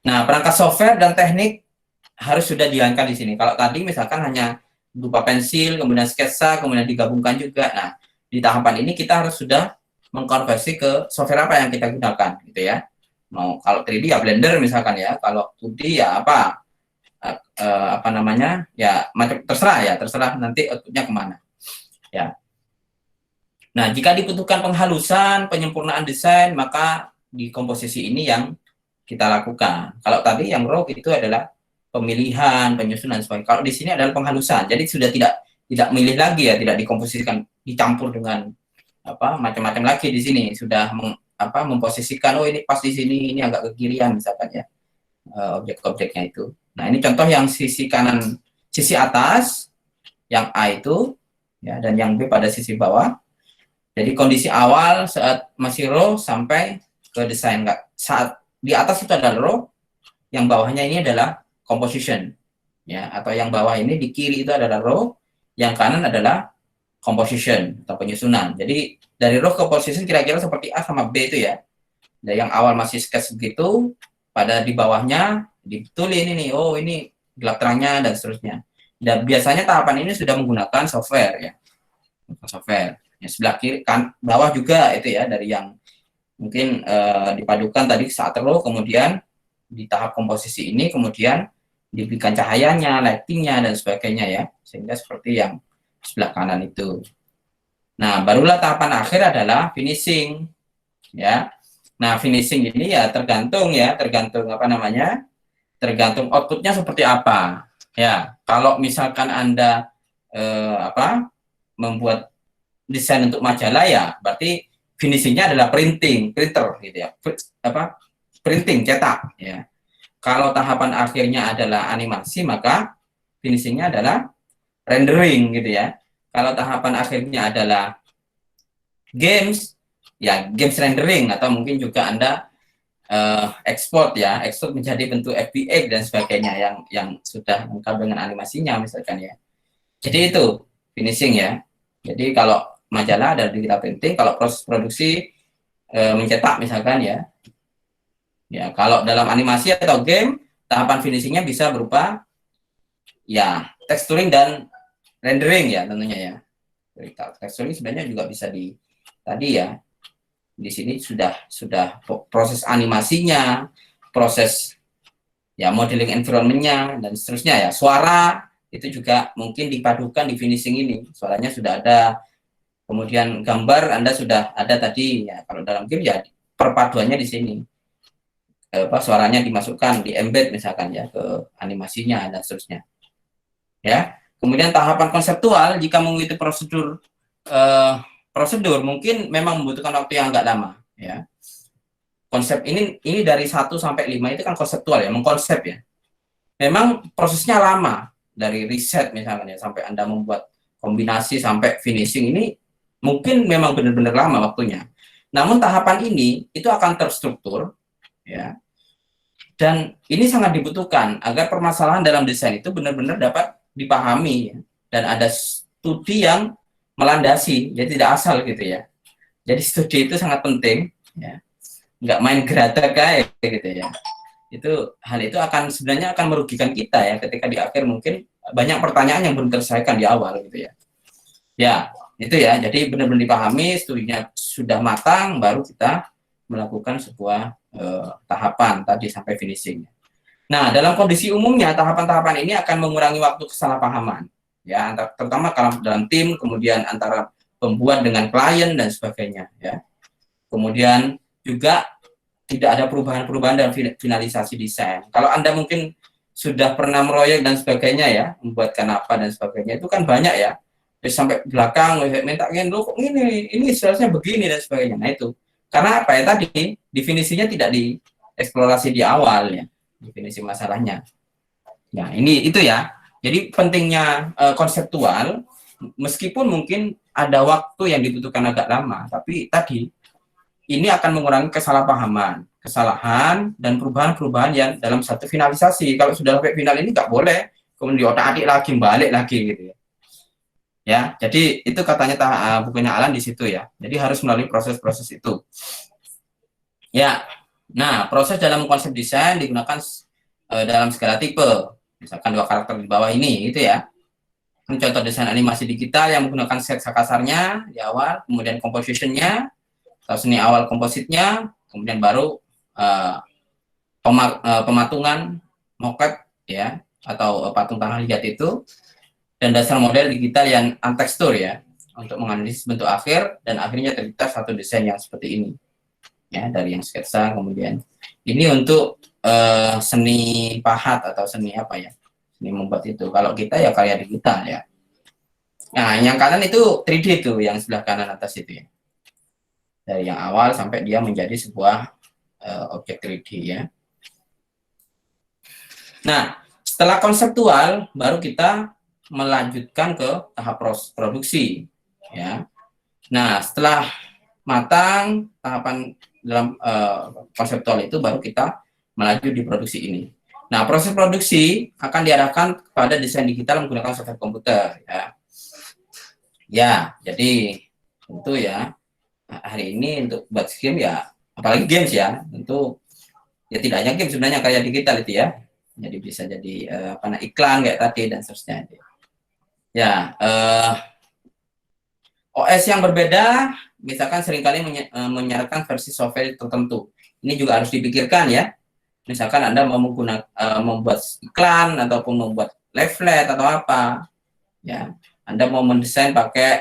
Nah, perangkat software dan teknik harus sudah dijalankan di sini. Kalau tadi misalkan hanya berupa pensil, kemudian sketsa, kemudian digabungkan juga. Nah, di tahapan ini kita harus sudah mengkonversi ke software apa yang kita gunakan gitu ya. Mau kalau 3D ya Blender misalkan ya, kalau 2D ya apa namanya ya macam terserah nanti outputnya kemana ya. Nah, jika dibutuhkan penghalusan, penyempurnaan desain, maka di komposisi ini yang kita lakukan. Kalau tadi yang raw itu adalah pemilihan, penyusunan sebagainya. Kalau di sini adalah penghalusan. Jadi sudah tidak milih lagi ya, tidak dikomposisikan, dicampur dengan macam-macam lagi di sini. Sudah memposisikan, oh ini pas di sini, ini agak ke kirian misalkan ya. Objek-objeknya itu. Nah, ini contoh yang sisi kanan, sisi atas yang A itu ya, dan yang B pada sisi bawah. Jadi kondisi awal saat masih raw sampai ke desain. Saat di atas itu adalah raw, yang bawahnya ini adalah composition, ya, atau yang bawah ini di kiri itu adalah raw, yang kanan adalah composition atau penyusunan. Jadi dari raw ke composition kira-kira seperti A sama B itu ya. Dari yang awal masih sketch begitu, pada di bawahnya dibetulin ini, oh ini gelap terangnya dan seterusnya. Dan biasanya tahapan ini sudah menggunakan software ya, software. Yang sebelah kiri kan bawah juga itu ya, dari yang mungkin dipadukan tadi saat raw, kemudian di tahap komposisi ini kemudian diberikan cahayanya, lightingnya dan sebagainya ya, sehingga seperti yang sebelah kanan itu. Nah, barulah tahapan akhir adalah finishing ya. Nah, finishing ini ya tergantung tergantung outputnya seperti apa ya. Kalau misalkan Anda membuat desain untuk majalah ya, berarti finishingnya adalah printer gitu ya, printing, cetak ya. Kalau tahapan akhirnya adalah animasi, maka finishingnya adalah rendering gitu ya. Kalau tahapan akhirnya adalah games, ya games rendering, atau mungkin juga Anda ekspor menjadi bentuk FBX dan sebagainya yang sudah lengkap dengan animasinya misalkan ya. Jadi itu finishing ya. Jadi kalau majalah ada digital printing, kalau proses produksi mencetak misalkan ya. Ya, kalau dalam animasi atau game, tahapan finishingnya bisa berupa ya texturing dan rendering ya tentunya ya. Texturing sebenarnya juga bisa tadi ya. Di sini sudah proses animasinya, proses ya modeling environment-nya dan seterusnya ya. Suara itu juga mungkin dipadukan di finishing ini. Suaranya sudah ada. Kemudian gambar Anda sudah ada tadi ya. Kalau dalam game ya perpaduannya di sini. Suaranya dimasukkan, di embed misalkan ya ke animasinya dan seterusnya. Ya. Kemudian tahapan konseptual jika mengikuti prosedur mungkin memang membutuhkan waktu yang agak lama ya. Konsep ini dari 1 sampai 5 itu kan konseptual ya, mengkonsep ya. Memang prosesnya lama, dari riset misalnya sampai Anda membuat kombinasi sampai finishing ini mungkin memang benar-benar lama waktunya. Namun tahapan ini itu akan terstruktur ya. Dan ini sangat dibutuhkan agar permasalahan dalam desain itu benar-benar dapat dipahami ya. Dan ada studi yang melandasi, jadi tidak asal gitu ya. Jadi studi itu sangat penting ya. Nggak main geratak kayak gitu ya. Hal itu sebenarnya akan merugikan kita ya, ketika di akhir mungkin banyak pertanyaan yang belum terselesaikan di awal gitu ya. Ya, itu ya. Jadi benar-benar dipahami, studinya sudah matang, baru kita melakukan sebuah tahapan tadi sampai finishing. Nah, dalam kondisi umumnya tahapan-tahapan ini akan mengurangi waktu kesalahpahaman ya, terutama kalau dalam tim, kemudian antara pembuat dengan klien dan sebagainya ya. Kemudian juga tidak ada perubahan-perubahan dalam finalisasi desain. Kalau Anda mungkin sudah pernah meroyek dan sebagainya ya, membuatkan apa dan sebagainya, itu kan banyak ya. Terus sampai belakang minta lo kok ini seharusnya begini dan sebagainya. Nah itu karena apa ya, tadi definisinya tidak dieksplorasi di awal ya, definisi masalahnya. Ya itu ya. Jadi pentingnya konseptual, meskipun mungkin ada waktu yang dibutuhkan agak lama, tapi tadi ini akan mengurangi kesalahan dan perubahan-perubahan yang dalam satu finalisasi. Kalau sudah sampai final ini nggak boleh kemudian diotak-atik lagi, balik lagi gitu ya. Ya, jadi itu katanya bukunya Alan di situ ya. Jadi harus melalui proses-proses itu. Ya, nah proses dalam konsep desain digunakan dalam segala tipe. Misalkan 2 karakter di bawah ini, gitu ya. Ini contoh desain animasi digital yang menggunakan sketsa kasarnya di awal, kemudian composition-nya, atau seni awal kompositnya, kemudian baru pematungan, mocap, ya, atau patung tanah liat itu, dan dasar model digital yang untekstur ya, untuk menganalisis bentuk akhir, dan akhirnya tercipta satu desain yang seperti ini. Ya, dari yang sketsa, kemudian ini untuk seni pahat atau seni apa ya, seni membuat itu. Kalau kita ya karya digital ya. Nah, yang kanan itu 3D itu, yang sebelah kanan atas itu ya, dari yang awal sampai dia menjadi sebuah objek 3D ya. Nah, setelah konseptual baru kita melanjutkan ke tahap produksi ya. Nah, setelah matang tahapan dalam konseptual itu baru kita melaju di produksi ini. Nah, proses produksi akan diarahkan kepada desain digital menggunakan software komputer ya. Ya, jadi tentu ya hari ini untuk buat game ya, apalagi games ya, tentu ya tidak hanya game sebenarnya, karya digital itu ya. Jadi bisa jadi iklan kayak tadi dan seterusnya. Ya, OS yang berbeda misalkan seringkali menyarankan versi software tertentu. Ini juga harus dipikirkan ya. Misalkan Anda mau menggunakan membuat iklan ataupun membuat leaflet atau apa, ya. Anda mau mendesain pakai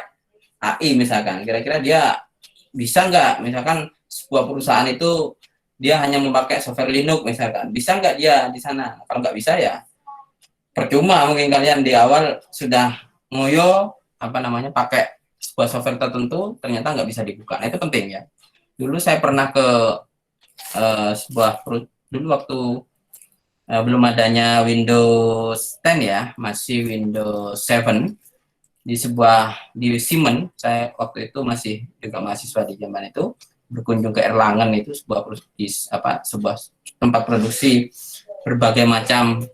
AI misalkan, kira-kira dia bisa nggak? Misalkan sebuah perusahaan itu dia hanya memakai software Linux misalkan, bisa nggak dia di sana? Kalau nggak bisa ya percuma, mungkin kalian di awal sudah ngoyo pakai sebuah software tertentu, ternyata nggak bisa dibuka. Nah, itu penting ya. Dulu saya pernah ke dulu waktu belum adanya Windows 10 ya, masih Windows 7 di Siemens. Saya waktu itu masih juga mahasiswa di zaman itu, berkunjung ke Erlangen, itu sebuah tempat produksi berbagai macam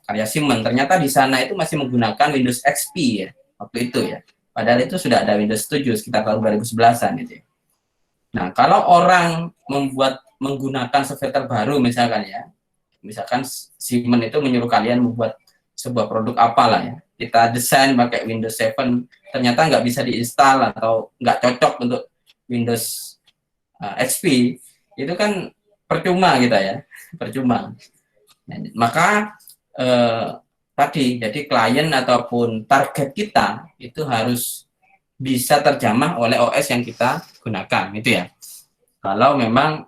karya Siemens. Ternyata di sana itu masih menggunakan Windows XP ya waktu itu ya. Padahal itu sudah ada Windows 7 sekitar tahun 2011-an gitu ya. Nah, kalau orang menggunakan software terbaru misalkan ya, misalkan Siemens itu menyuruh kalian membuat sebuah produk apalah ya, kita desain pakai Windows 7, ternyata nggak bisa diinstal atau nggak cocok untuk Windows XP, itu kan percuma kita ya, percuma. Nah, maka tadi, jadi klien ataupun target kita itu harus bisa terjamah oleh OS yang kita gunakan, gitu ya. Kalau memang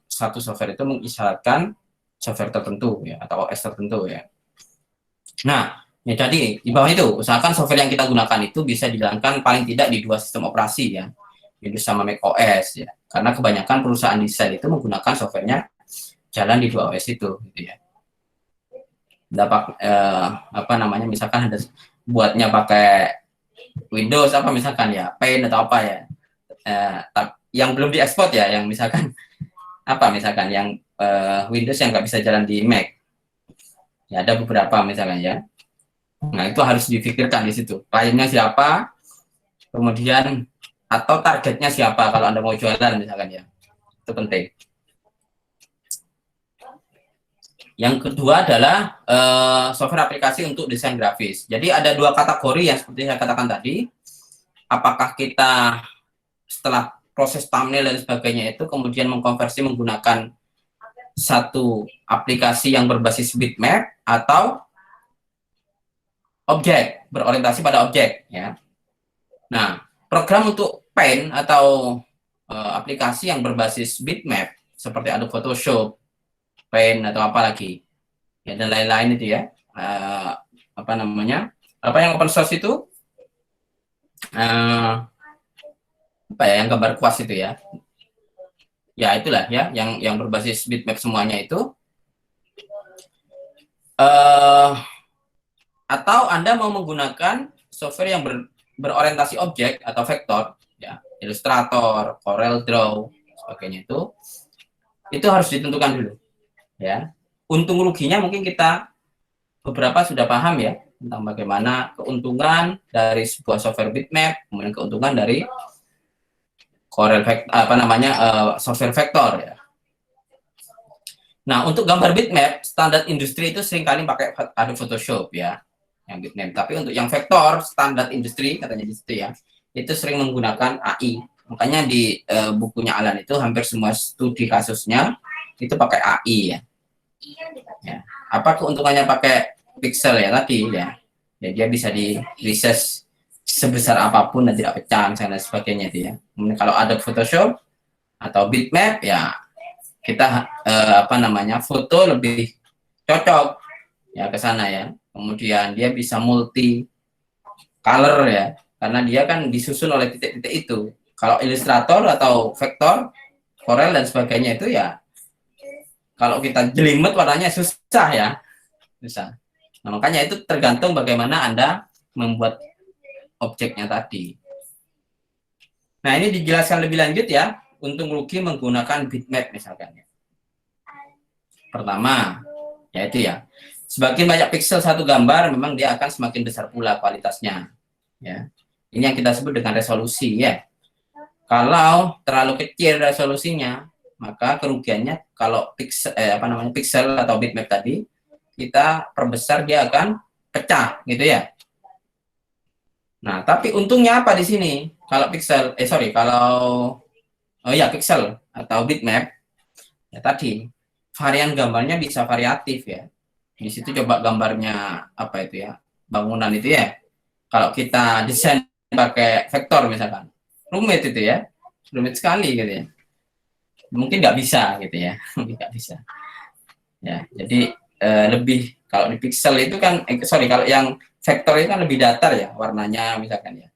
satu software itu mengisyaratkan software tertentu ya, atau OS tertentu ya. Nah, ya jadi di bawah itu usahakan software yang kita gunakan itu bisa dijalankan paling tidak di 2 sistem operasi ya, Windows sama Mac OS ya. Karena kebanyakan perusahaan desain itu menggunakan softwarenya jalan di 2 OS itu, gitu ya. Dapat misalkan ada buatnya pakai Windows misalkan ya, Paint atau apa ya, yang belum diekspor ya, yang misalkan misalkan yang Windows yang nggak bisa jalan di Mac ya, ada beberapa misalkan ya. Nah, itu harus difikirkan di situ, kliennya siapa, kemudian atau targetnya siapa kalau Anda mau jualan misalkan ya, itu penting. Yang kedua adalah software aplikasi untuk desain grafis. Jadi ada 2 kategori yang seperti saya katakan tadi. Apakah kita setelah proses thumbnail dan sebagainya itu kemudian mengkonversi menggunakan satu aplikasi yang berbasis bitmap atau objek, berorientasi pada objek ya. Nah, program untuk Paint atau aplikasi yang berbasis bitmap seperti Adobe Photoshop, Paint atau apa lagi ya, dan lain-lain itu ya, yang open source itu yang gambar kuas itu ya, itulah ya, yang berbasis bitmap semuanya itu, atau Anda mau menggunakan software yang berorientasi objek atau vektor ya, Illustrator, Corel Draw sebagainya, itu harus ditentukan dulu ya. Untung ruginya mungkin kita beberapa sudah paham ya, tentang bagaimana keuntungan dari sebuah software bitmap, kemudian keuntungan dari Corel software vektor ya. Nah, untuk gambar bitmap standar industri itu seringkali pakai Adobe Photoshop ya, yang bitmap. Tapi untuk yang vektor standar industri katanya di situ ya, itu sering menggunakan AI. Makanya di bukunya Alan itu hampir semua studi kasusnya itu pakai AI ya. Ya. Apa keuntungannya pakai pixel ya tadi ya? Ya dia bisa di resize sebesar apapun dan tidak pecah dan sebagainya itu ya. Kemudian kalau ada Photoshop atau bitmap ya kita foto lebih cocok ya ke sana ya. Kemudian dia bisa multi color ya, karena dia kan disusun oleh titik-titik itu. Kalau Illustrator atau vektor, Corel dan sebagainya itu ya kalau kita jelimet warnanya susah ya, susah. Nah, makanya itu tergantung bagaimana Anda membuat objeknya tadi. Nah, ini dijelaskan lebih lanjut ya, untung rugi menggunakan bitmap misalkan. Pertama, yaitu ya, semakin banyak pixel satu gambar, memang dia akan semakin besar pula kualitasnya. Ya, ini yang kita sebut dengan resolusi ya. Kalau terlalu kecil resolusinya, maka kerugiannya kalau pixel atau bitmap tadi kita perbesar dia akan pecah gitu ya. Nah, tapi untungnya apa di sini? Kalau pixel pixel atau bitmap ya tadi varian gambarnya bisa variatif ya. Di situ coba gambarnya apa itu ya, bangunan itu ya. Kalau kita desain pakai vektor misalkan, rumit itu ya, rumit sekali gitu ya. Mungkin nggak bisa gitu ya, mungkin nggak bisa. Ya, jadi lebih kalau di pixel itu kan, kalau yang vektor itu kan lebih datar ya warnanya misalkan ya.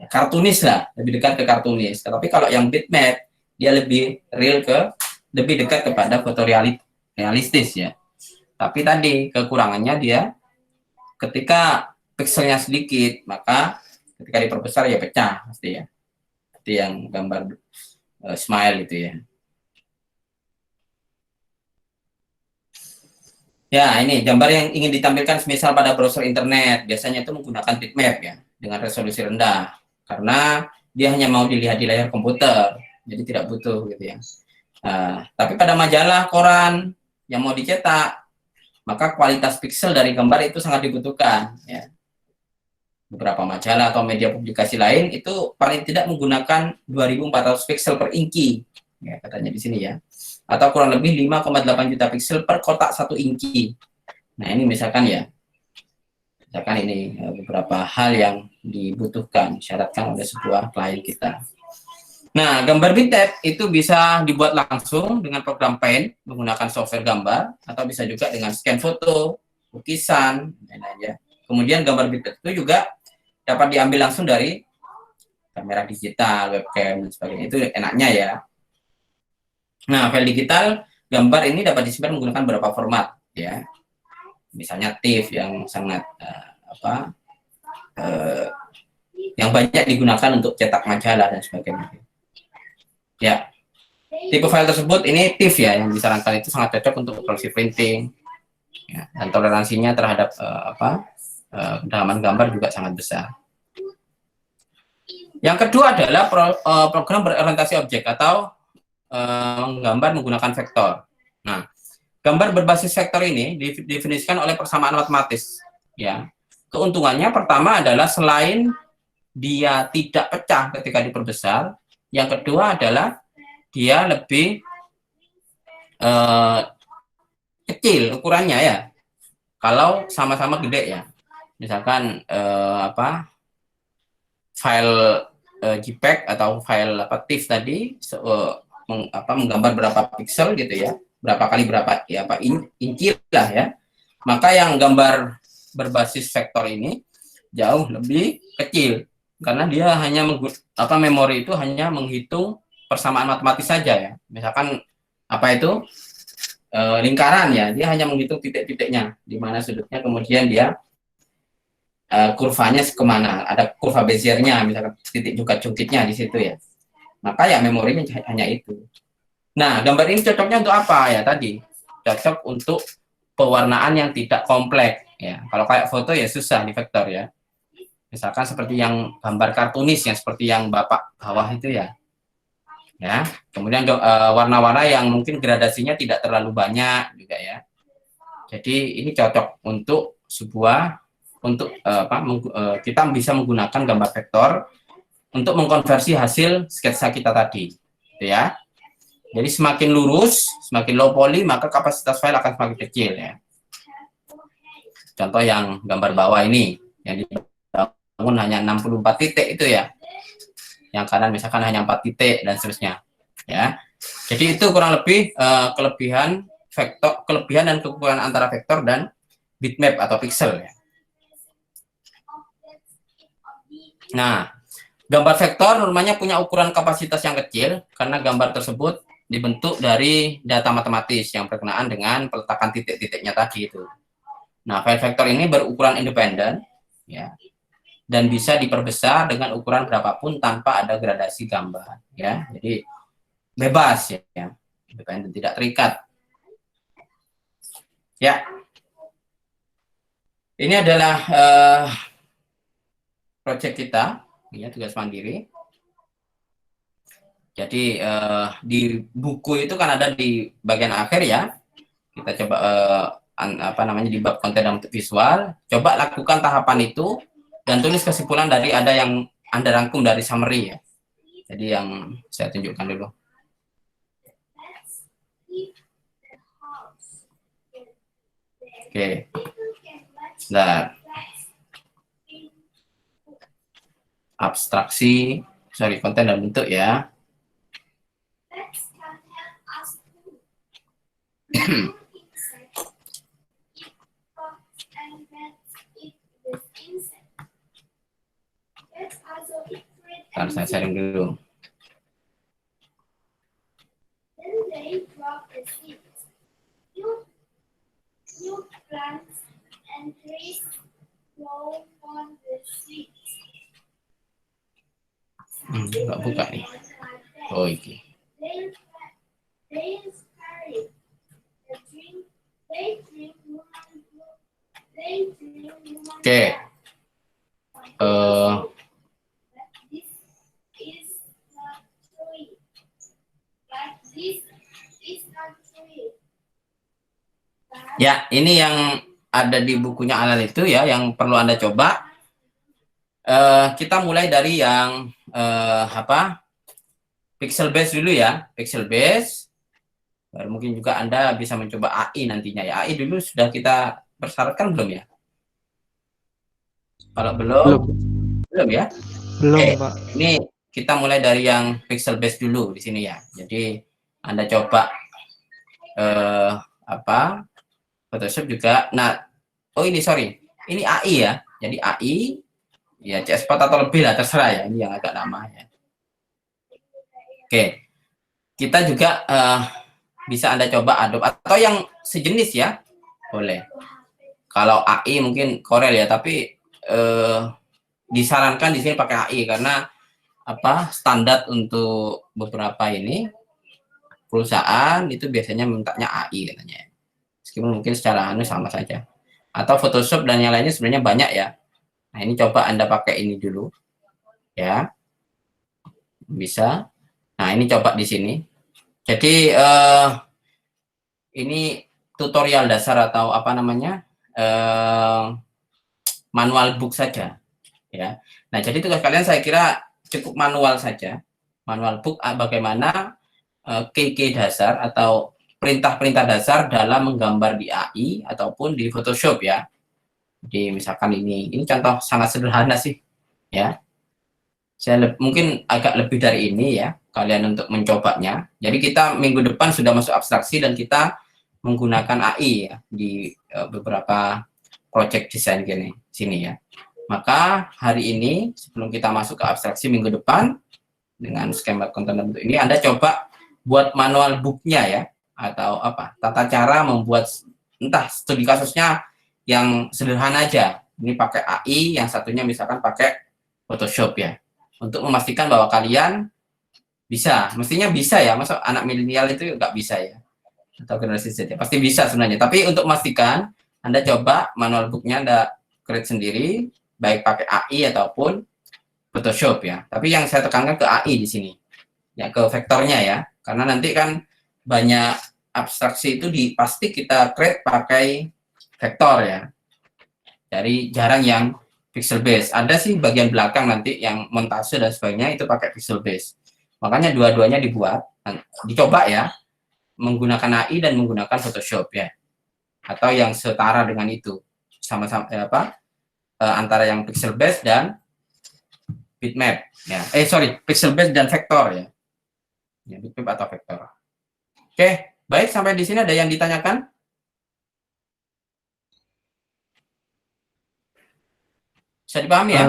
Kartunis lah, lebih dekat ke kartunis. Tapi kalau yang bitmap dia lebih lebih dekat kepada fotorealistis ya. Tapi tadi kekurangannya dia ketika pixelnya sedikit, maka ketika diperbesar ya pecah pasti ya. Seperti yang gambar smile itu ya. Ya, ini gambar yang ingin ditampilkan misal pada browser internet, biasanya itu menggunakan bitmap ya, dengan resolusi rendah. Karena dia hanya mau dilihat di layar komputer, jadi tidak butuh gitu ya. Tapi pada majalah, koran yang mau dicetak, maka kualitas pixel dari gambar itu sangat dibutuhkan ya. Beberapa majalah atau media publikasi lain itu paling tidak menggunakan 2400 pixel per inci ya, katanya di sini ya, atau kurang lebih 5,8 juta pixel per kotak 1 inci. Nah, ini misalkan ya, ini beberapa hal yang dibutuhkan, disyaratkan oleh sebuah klien kita. Nah, gambar bitmap itu bisa dibuat langsung dengan program Paint menggunakan software gambar, atau bisa juga dengan scan foto, lukisan, dan lain-lain. Kemudian gambar bitmap itu juga dapat diambil langsung dari kamera digital, webcam, dan sebagainya. Itu enaknya ya. Nah, file digital gambar ini dapat disimpan menggunakan beberapa format ya. Misalnya TIFF yang sangat yang banyak digunakan untuk cetak majalah dan sebagainya. Ya, tipe file tersebut ini TIFF ya, yang disarankan itu sangat cocok untuk produksi printing ya, dan toleransinya terhadap kedalaman gambar juga sangat besar. Yang kedua adalah program berorientasi objek atau menggambar menggunakan vektor. Nah, gambar berbasis vektor ini didefinisikan oleh persamaan matematis ya. Keuntungannya pertama adalah selain dia tidak pecah ketika diperbesar, yang kedua adalah dia lebih kecil ukurannya ya. Kalau sama-sama gede ya. Misalkan file JPEG atau file TIFF tadi menggambar berapa pixel gitu ya, berapa kali berapa ya, inci lah ya. Maka yang gambar berbasis vektor ini jauh lebih kecil karena dia hanya memori itu hanya menghitung persamaan matematis saja ya. Misalkan lingkaran ya, dia hanya menghitung titik-titiknya di mana sudutnya, kemudian dia kurvanya kemana, ada kurva Beziernya, misalkan titik jungkit-jungkitnya di situ ya. Maka ya memorinya hanya itu. Nah, gambar ini cocoknya untuk apa ya tadi? Cocok untuk pewarnaan yang tidak kompleks Ya, kalau kayak foto ya susah di vektor ya. Misalkan seperti yang gambar kartunis yang seperti yang Bapak bawah itu ya. Ya, kemudian warna-warna yang mungkin gradasinya tidak terlalu banyak juga ya. Jadi ini cocok untuk kita bisa menggunakan gambar vektor untuk mengkonversi hasil sketsa kita tadi, gitu ya. Jadi semakin lurus, semakin low poly, maka kapasitas file akan semakin kecil ya. Contoh yang gambar bawah ini, yang dibangun hanya 64 titik itu ya. Yang kanan misalkan hanya 4 titik dan seterusnya. Ya. Jadi itu kurang lebih kelebihan dan kekurangan antara vektor dan bitmap atau pixel ya. Nah, gambar vektor normalnya punya ukuran kapasitas yang kecil karena gambar tersebut dibentuk dari data matematis yang berkenaan dengan peletakan titik-titiknya tadi itu. Nah, file vektor ini berukuran independen ya, dan bisa diperbesar dengan ukuran berapapun tanpa ada gradasi gambar ya. Jadi bebas ya, independen, tidak terikat. Ya. Ini adalah proyek kita ya, tugas mandiri. Jadi di buku itu kan ada di bagian akhir ya. Kita coba di bab konten dan visual. Coba lakukan tahapan itu dan tulis kesimpulan dari ada yang Anda rangkum dari summary ya. Jadi yang saya tunjukkan dulu. Oke. Nah, abstraksi, konten dan bentuk ya. Harus saya sharing dulu. Nggak buka nih. Oh, ini. Oke. Ya, ini yang ada di bukunya Alan itu ya, yang perlu Anda coba. Kita mulai dari yang pixel base dulu ya, pixel base. Baru mungkin juga Anda bisa mencoba AI nantinya ya. AI dulu sudah kita persyaratkan belum ya? Kalau belum ya? Belum, Oke, Pak. ini kita mulai dari yang pixel base dulu di sini ya. Jadi Anda coba Photoshop juga. Nah, ini AI ya. Jadi AI ya CS4 atau lebih lah, terserah ya. Ini yang agak lama ya. Oke, kita juga bisa Anda coba Adobe atau yang sejenis ya, boleh. Kalau AI mungkin Corel ya, tapi disarankan di sini pakai AI karena standar untuk beberapa ini perusahaan itu biasanya mintanya AI katanya. Meskipun mungkin secara sama saja. Atau Photoshop dan yang lainnya sebenarnya banyak ya. Nah, ini coba Anda pakai ini dulu. Ya. Bisa. Nah, ini coba di sini. Jadi ini tutorial dasar atau manual book saja. Ya. Nah, jadi tugas kalian saya kira cukup manual saja. Manual book bagaimana key dasar atau perintah-perintah dasar dalam menggambar di AI ataupun di Photoshop ya. Jadi misalkan ini contoh sangat sederhana sih ya. Saya mungkin agak lebih dari ini ya kalian untuk mencobanya. Jadi kita minggu depan sudah masuk abstraksi dan kita menggunakan AI ya di beberapa project desain sini ya. Maka hari ini sebelum kita masuk ke abstraksi minggu depan dengan skema konten bentuk ini, Anda coba buat manual booknya ya, atau tata cara membuat entah studi kasusnya yang sederhana aja. Ini pakai AI, yang satunya misalkan pakai Photoshop ya, untuk memastikan bahwa kalian bisa. Mestinya bisa ya, masa anak milenial itu nggak bisa ya, atau generasi Z ya? Pasti bisa sebenarnya. Tapi untuk memastikan Anda coba manual booknya Anda create sendiri, baik pakai AI ataupun Photoshop ya. Tapi yang saya tekankan ke AI di sini, ya ke vektornya ya. Karena nanti kan banyak abstraksi itu pasti kita create pakai vektor ya. Jadi jarang yang pixel base. Ada sih bagian belakang nanti yang montase dan sebagainya itu pakai pixel base. Makanya dua-duanya dicoba ya, menggunakan AI dan menggunakan Photoshop ya. Atau yang setara dengan itu. Sama-sama antara yang pixel base dan bitmap ya. Pixel base dan vektor ya. Ya, bitmap atau vektor. Oke, baik, sampai di sini ada yang ditanyakan? Bisa dipahami ya?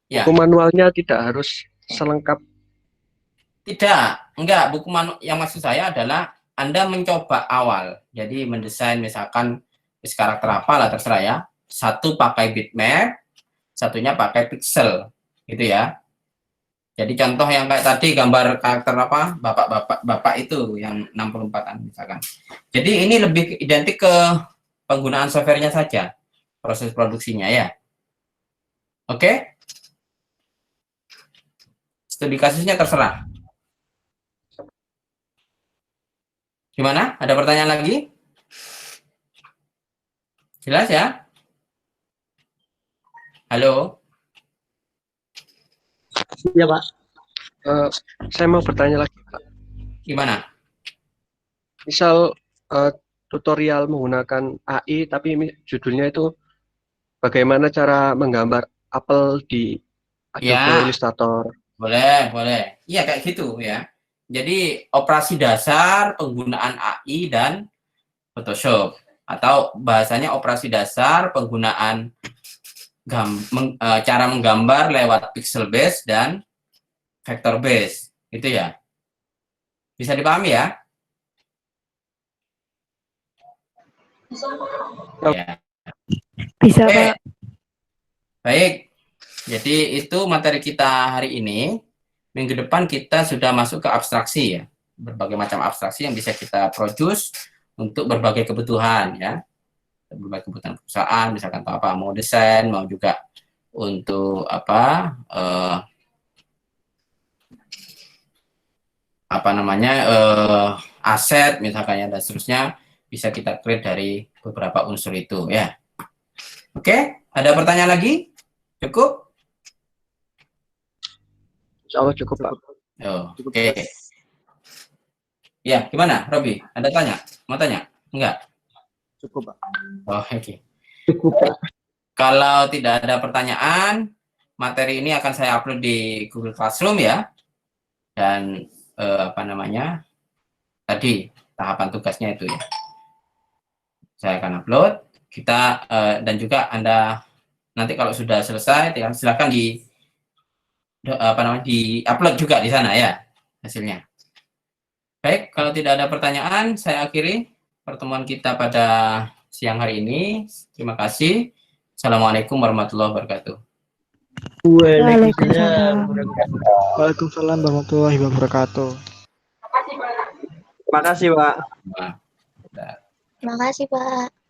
Ya. Buku manualnya tidak harus selengkap. Tidak, enggak. Buku manual yang maksud saya adalah Anda mencoba awal. Jadi mendesain misalkan karakter apa lah terserah ya. Satu pakai bitmap, satunya pakai pixel, gitu ya. Jadi contoh yang kayak tadi gambar karakter apa bapak itu yang 64-an misalkan. Jadi ini lebih identik ke penggunaan softwarenya saja, proses produksinya ya. Oke? Studi kasusnya terserah. Gimana? Ada pertanyaan lagi? Jelas ya? Halo? Iya, Pak. Saya mau bertanya lagi, Pak. Gimana? Misal tutorial menggunakan AI, tapi judulnya itu bagaimana cara menggambar apel di Adobe Illustrator. Boleh. Iya kayak gitu ya. Jadi operasi dasar penggunaan AI dan Photoshop. Atau bahasanya operasi dasar penggunaan cara menggambar lewat pixel base dan vector base. Gitu ya. Bisa dipahami ya? Ya. Bisa, Pak. Baik. Jadi itu materi kita hari ini. Minggu depan kita sudah masuk ke abstraksi ya. Berbagai macam abstraksi yang bisa kita produce untuk berbagai kebutuhan ya. Berbagai kebutuhan perusahaan, misalkan apa mau desain, mau juga untuk aset misalkan ya, dan seterusnya bisa kita create dari beberapa unsur itu ya. Oke, ada pertanyaan lagi? Cukup? Insya Allah cukup, Pak. Oke. Ya, gimana, Robi? Ada tanya? Mau tanya? Enggak? Cukup, Pak. Oh, oke. Cukup, Pak. Kalau tidak ada pertanyaan, materi ini akan saya upload di Google Classroom ya. Dan tadi tahapan tugasnya itu ya. Saya akan upload. Kita dan juga Anda nanti kalau sudah selesai, silakan di-upload juga di sana ya hasilnya. Baik, kalau tidak ada pertanyaan, saya akhiri pertemuan kita pada siang hari ini. Terima kasih. Assalamualaikum warahmatullahi wabarakatuh. Waalaikumsalam. Waalaikumsalam warahmatullahi wabarakatuh. Terima kasih, Pak. Terima kasih, Pak. Nah, Terima kasih, Pak.